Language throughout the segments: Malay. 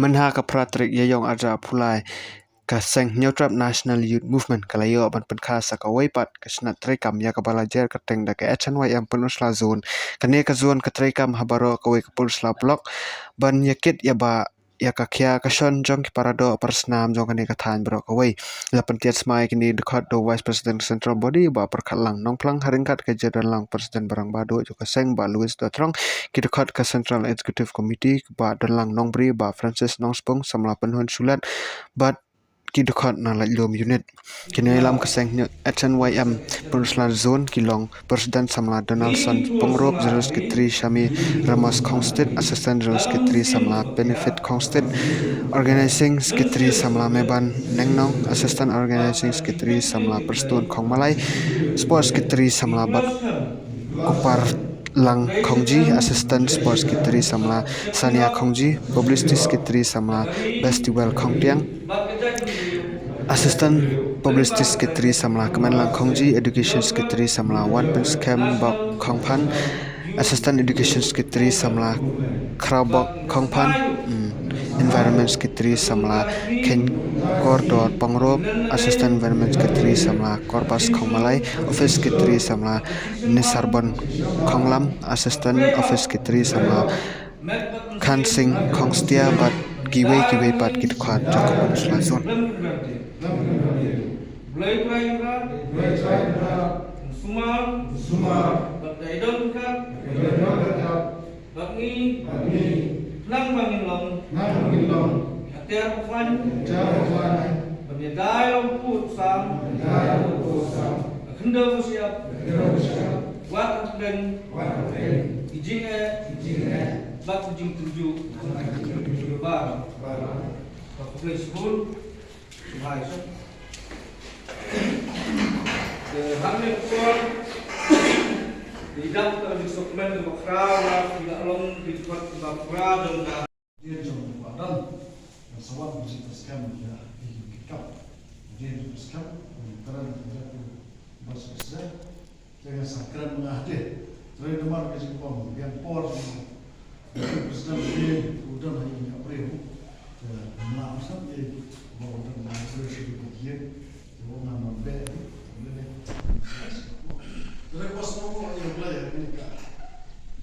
Menha ka pratrik yayong arja phulai ka seng Neutrap National Youth Movement kalayo ban penkha sakawai pat ka snat trekam ya ka balajer ka teng da ka HNYM penusla zone kane ka zone ka trekam habaro ka wei ka pulsla block ban yakit ya ba ya ka kya ka shon jong ki parado persnam jong kane ka than bro ka wei la pantiat smai kini dekat do vice president central body ba perkhalang nongplang haringkat ka jedan lang president barang bado jo ka seng ba Louis Dotrong ki dekat ka central executive committee ba dalang nongbri ba Francis Nongspong samla penhun sulat ba ki dekat na lom unit kini lam keseng HNYM Punslan zone kilong Presiden samla Donaldson Pongrop Jerus Kitri Shami Ramos Kongsted Assistant Jerus Kitri samla Benefit Kongsted Organizing Sekretari Samla Meban Nengnong Assistant Organizing Sekretari Samla Perstun Kong Malai Sports Sekretari Samla Bat Kupar Lang Kongji Assistant Sports Sekretari Samla Sania Kongji Publicity Sekretari Samla Festival Kongtiang Assistant Publicity Secretary Samla Kemenlang Kongji Education Secretary Samla Wan Pen Scam Bok Kongpan Assistant Education Secretary Samla Krabok Kongpan Environment Secretary Samla Ken Kordor Pangrop Assistant Environment Secretary Samla Korpas Kongmalai Office Secretary Samla Nisarbon Konglam Assistant Office Secretary Samla Kansing Kongstia Bat Giwei Pat Kitkwat Jakobun Slazon Blai Sumar, Badaidon kan, Bangi, Nang Bangin Long, Hatiar Kufan, Banyadai Put Sam, Kenda Musiap, Wat Ben, Ijing Bat Ijing Tuju, Bar, Play School, Subhai Hamil kuat tidak terdiskutmen di bakra tidak long di tempat bakra dan dia jom badan sawat mesti terskam ya dikap dia terskam antara menjadi bersesat jangan sakran mengadir dari demar ke Jepang yang por presiden dia udah lagi April malam sampai bawa dan masuk dia orang nampak Dari pas mau yang belajar ini kan,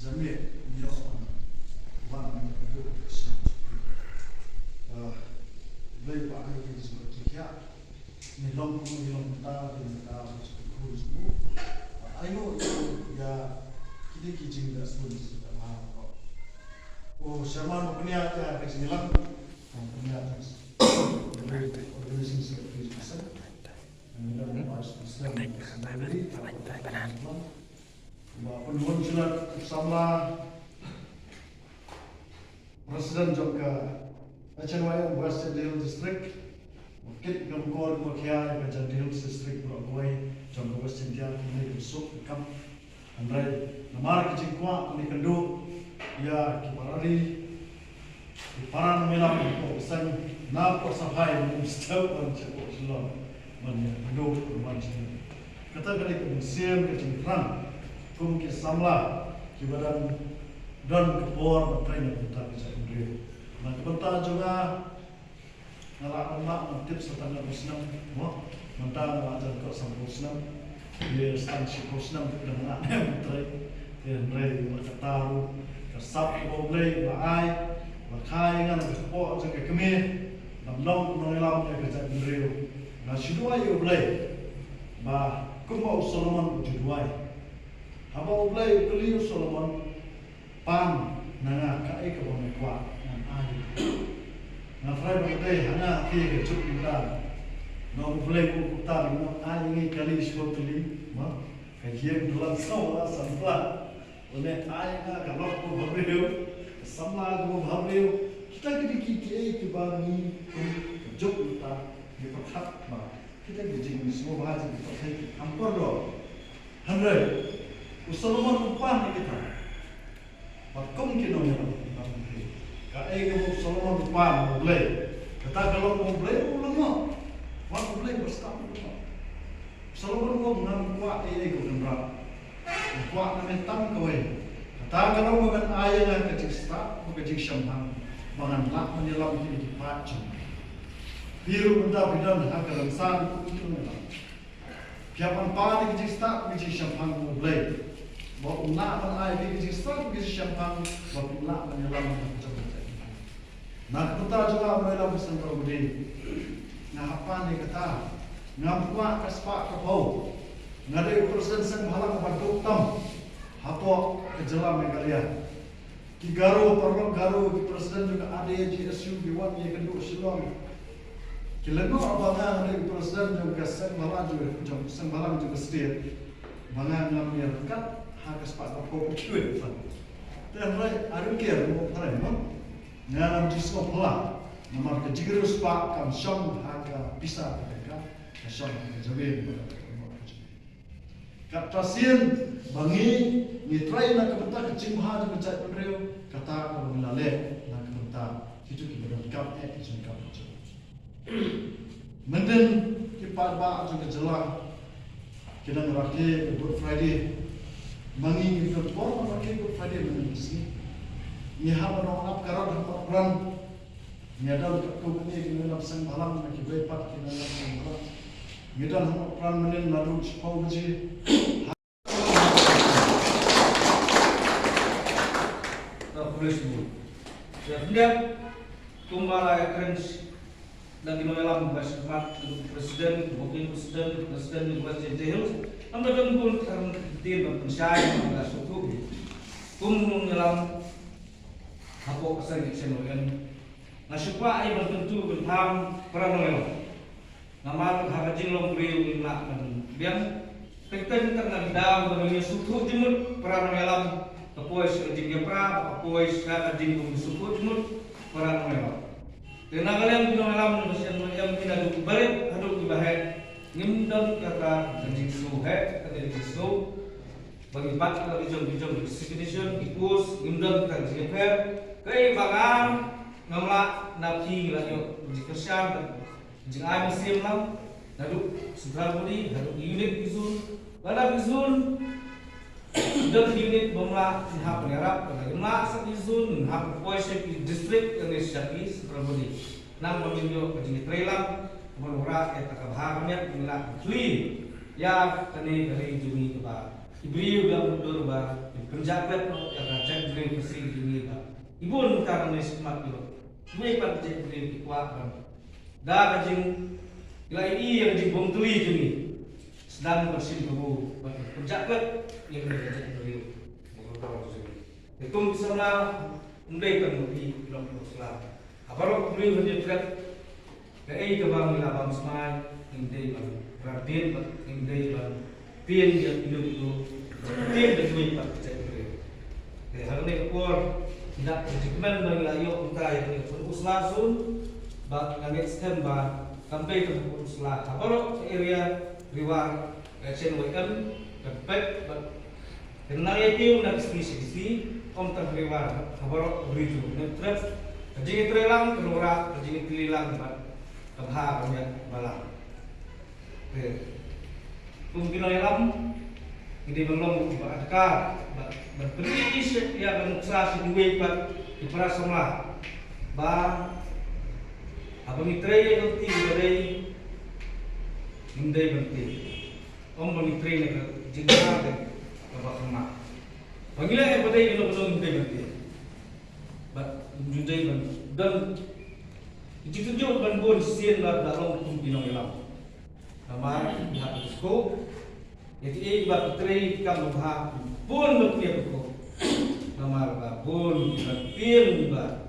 jamnya dia orang itu belajar pakai ini seperti kia, ni long ta kurus bu, ayo ya kita kijing dah semua sudah mahal. Oh, Sherman punya apa kisah lang, punya organisasi seperti itu. Penuhun surat samla Presiden juga HNYM West Hill District Kit Gangkor Makia Kajan Hill District Broadway Jangka West India ini besok kam Andai namar kecingkwa ini kedua ya kibarari kiparan melam pesan na persahai mustahil mencakap Islam mendoh bermanfaat. Kata kali kemusiam kecingkran kum ke samla kibaran dan kepor bertanya tentang kisah Inggris. Nanti benta juga ngalak emak mentip setengah musnam, mentang ngajar kau sampai musnam, dia stansi musnam tu dengan anak menteri, dia menteri berkataru, kesap boleh baai, berkai dengan kepor juga kemih, namlong mengelam dia kisah Inggris. Nasiduai boleh, bah kumau Solomon ujuduai. Apa boleh beliau Solomon pan nanga kai ke bawah kuat nan ai. Nafrai boleh hanya tiga cukup kita. Nau boleh kita nau ai ini kali sekolah tuli, mah kajian dalam sawa sampai. Oleh ai na kalau pun beliau, samla tu beliau kita kita kibani cukup kita. Di perkat bah kita dijing semua bahasa di perkat hampir doh, handai, Solomon upah kita, bakom kita ni lah, kalau kita Solomon upah boleh, kata kalau boleh ulama, mak boleh berstabil, Solomon kau menang kuat kau kenal, kuat nak mentam kau kata kalau bukan ayah nak kecik start, bukan kecik syamhan, bangan lak menyelam di pacung. Biru benda bidan hakaran san itu memang. Piapan pani kecil start kecil champagne mulai. Bawa nak menai kecil start kecil champagne bawa nak menyelam macam-macam. Nak kita juga menyelam bersama budi. Nah apa ni kata? Ngampuak kaspak kapau. Ngadai persen sen halang bantu tam. Apa kejelam yang kalian? Ki Garo perlu Garo ki presiden juga ada GSU di wan yang kedua Shillong. Ki lengo abangan ada presiden juga sembalang juga state. Bangan ngambil kat hak sepak apa kuat. Dan rai ada kira mau rai mo. Ngalam jisko pula. Namar ke jigero sepak kam syam hak bisa mereka. Syam ke jabin. Kat pasien bangi ni try nak kebentar kecil mahal tu mencari penreo kata kalau melalek nak kebentar itu kita berkap itu kita macam menden kita ba juga jelas kita ngeraki Good Friday bangi kita pun ngeraki Good Friday menden sini ni haba nak karat haba peran ni ada tu ni kita nak sang malam nak kita lepas kita nak sang malam kita nak peran menden lalu sepau beji. Kemudian tumbala kerens dan dimalam bersama presiden, wakil presiden juga jahil. Anda kan pun karena dia berpensyai pada suatu menyelam apa kesan kesenuan. Nasibah ini bertentu berham peran nama harajin long beri nak biang tentang karena dalam bagi suatu jemur peran menyelam. Apois jingga pra, apois kata jingga suku jemur peran menyelam. Karena kalian bila menyelam yang tidak duduk balik, haduk di bahaya. Ngimdam kata jing suhe, kata jing su. Bagi empat kata bijong expedition ikus ngimdam kata jing per. Kei bangan ngamla napi lagi jing kersiam, jing ay musim lang. Haduk sentral budi, haduk unit bizun, pada bizun. Dan unit bumla hak penyerap bagaimana sak izun hak poise distrik Indonesia seperti nam meminjau kecil trailer menurut eta kabahamiat mila clean ya kene dari jumi ba ibriu ga mundur ba penjabat ya cek dari pesing jumi ba ibun karena semat yo duwe pat cek dari kuat da kajing ilai yang jibong tuli jumi sedang bersin tubuh penjabat yang berjaya beliau itu misalnya mendekat di dalam Islam apalagi beliau berjaya kei kebang ilabang semai indai bang perhatian indai bang pian yang hidup itu pian berjuang pak percaya beliau hal ini kur tidak berjikman bagi layu untuk yang berusaha sun bak langit stem bak sampai ke berusaha apalagi area riwar Chen Kepet, kenal itu nak spesies om terlewat, kabar beritu. Netret, jadi terlang keluar, jadi terlang kebhar banyak balang. Mungkin dalam ini belum berakar, berpikir yang mengusaha sedih di prasomlah. Bah, apa mitra yang penting badai, indai penting. Om mitra yang jingga dan kabakama. Panggila yang pada ini belum berhenti. Judai dan itu juga bangun sian dalam kumpinong ilam. Nama hak itu, jadi ibarat teri kamu hak pun berpihak itu. Nama pun berpihak